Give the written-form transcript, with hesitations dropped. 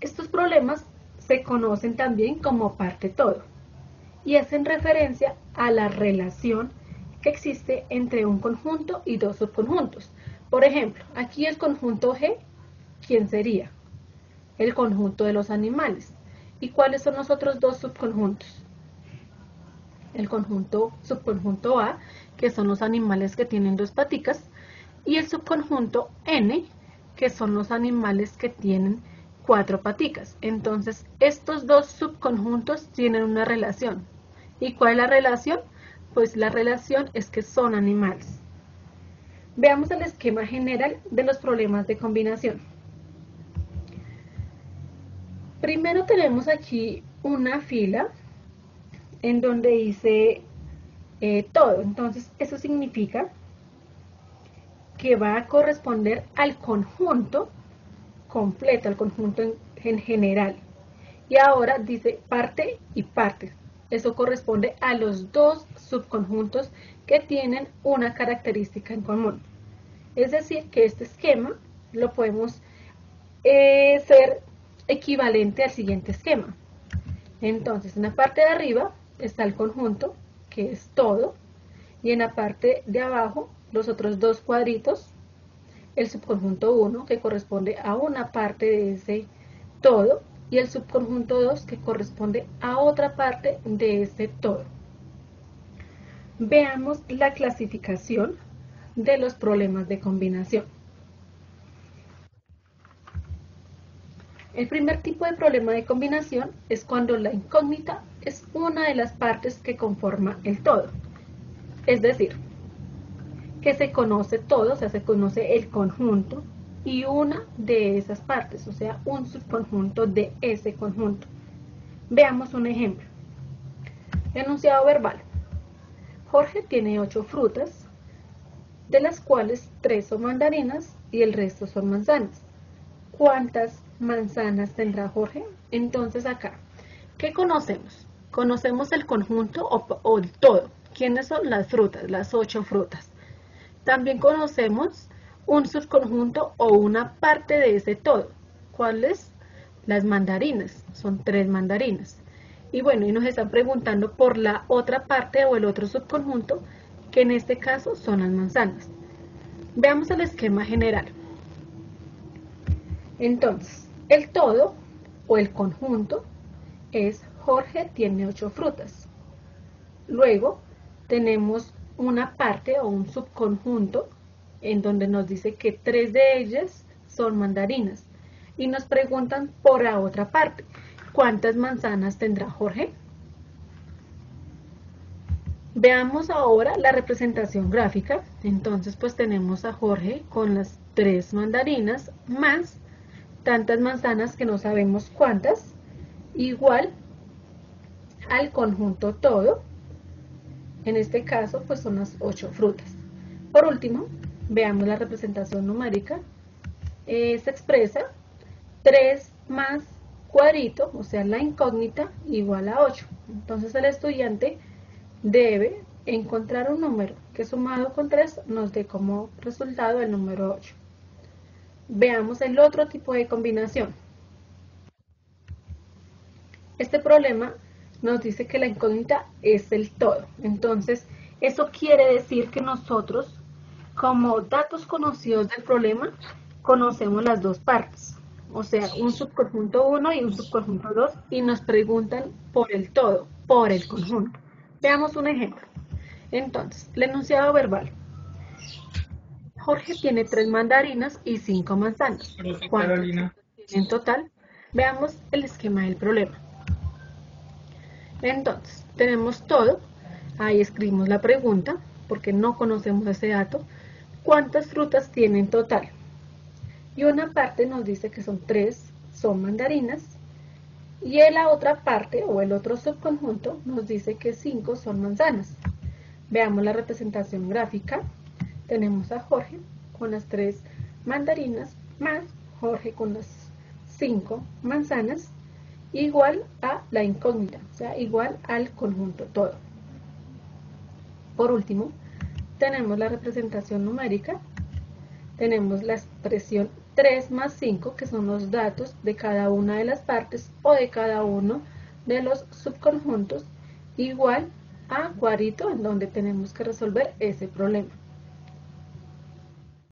Estos problemas se conocen también como parte-todo y hacen referencia a la relación que existe entre un conjunto y dos subconjuntos. Por ejemplo, aquí el conjunto G, ¿quién sería? El conjunto de los animales. ¿Y cuáles son los otros dos subconjuntos? El subconjunto A, que son los animales que tienen dos paticas, y el subconjunto N, que son los animales que tienen cuatro paticas. Entonces, estos dos subconjuntos tienen una relación. ¿Y cuál es la relación? Pues la relación es que son animales. Veamos el esquema general de los problemas de combinación. Primero tenemos aquí una fila en donde dice todo. Entonces, eso significa que va a corresponder al conjunto completo, al conjunto en general. Y ahora dice parte y parte. Eso corresponde a los dos subconjuntos que tienen una característica en común. Es decir, que este esquema lo podemos ser equivalente al siguiente esquema. Entonces, en la parte de arriba está el conjunto, que es todo, y en la parte de abajo, los otros dos cuadritos, el subconjunto 1, que corresponde a una parte de ese todo, y el subconjunto 2, que corresponde a otra parte de ese todo. Veamos la clasificación de los problemas de combinación. El primer tipo de problema de combinación es cuando la incógnita es una de las partes que conforma el todo. Es decir, que se conoce todo, o sea, se conoce el conjunto y una de esas partes, o sea, un subconjunto de ese conjunto. Veamos un ejemplo. Enunciado verbal. Jorge tiene 8 frutas, de las cuales 3 son mandarinas y el resto son manzanas. ¿Cuántas manzanas tendrá Jorge? Entonces acá, ¿qué conocemos? Conocemos el conjunto o el todo. ¿Quiénes son las frutas? Las 8 frutas. También conocemos un subconjunto o una parte de ese todo. ¿Cuáles? Las mandarinas. Son 3 mandarinas. Y bueno, y nos están preguntando por la otra parte o el otro subconjunto, que en este caso son las manzanas. Veamos el esquema general. Entonces, el todo o el conjunto es Jorge tiene 8 frutas. Luego tenemos una parte o un subconjunto en donde nos dice que 3 de ellas son mandarinas. Y nos preguntan por la otra parte, ¿cuántas manzanas tendrá Jorge? Veamos ahora la representación gráfica. Entonces, pues tenemos a Jorge con las 3 mandarinas más tantas manzanas que no sabemos cuántas, igual al conjunto todo. En este caso, pues son las 8 frutas. Por último, veamos la representación numérica. Se expresa 3 más cuadrito, o sea, la incógnita, igual a 8. Entonces, el estudiante debe encontrar un número que sumado con 3 nos dé como resultado el número 8. Veamos el otro tipo de combinación. Este problema nos dice que la incógnita es el todo. Entonces, eso quiere decir que nosotros, como datos conocidos del problema, conocemos las dos partes. O sea, un subconjunto 1 y un subconjunto 2, y nos preguntan por el todo, por el conjunto. Veamos un ejemplo. Entonces, el enunciado verbal. Jorge tiene 3 mandarinas y 5 manzanas. ¿Cuántas tiene en total? Veamos el esquema del problema. Entonces, tenemos todo. Ahí escribimos la pregunta, porque no conocemos ese dato. ¿Cuántas frutas tiene en total? Y una parte nos dice que son 3, son mandarinas. Y en la otra parte, o el otro subconjunto, nos dice que 5 son manzanas. Veamos la representación gráfica. Tenemos a Jorge con las 3 mandarinas más Jorge con las 5 manzanas, igual a la incógnita, o sea, igual al conjunto todo. Por último, tenemos la representación numérica, tenemos la expresión 3 más 5, que son los datos de cada una de las partes o de cada uno de los subconjuntos, igual a cuadrito en donde tenemos que resolver ese problema.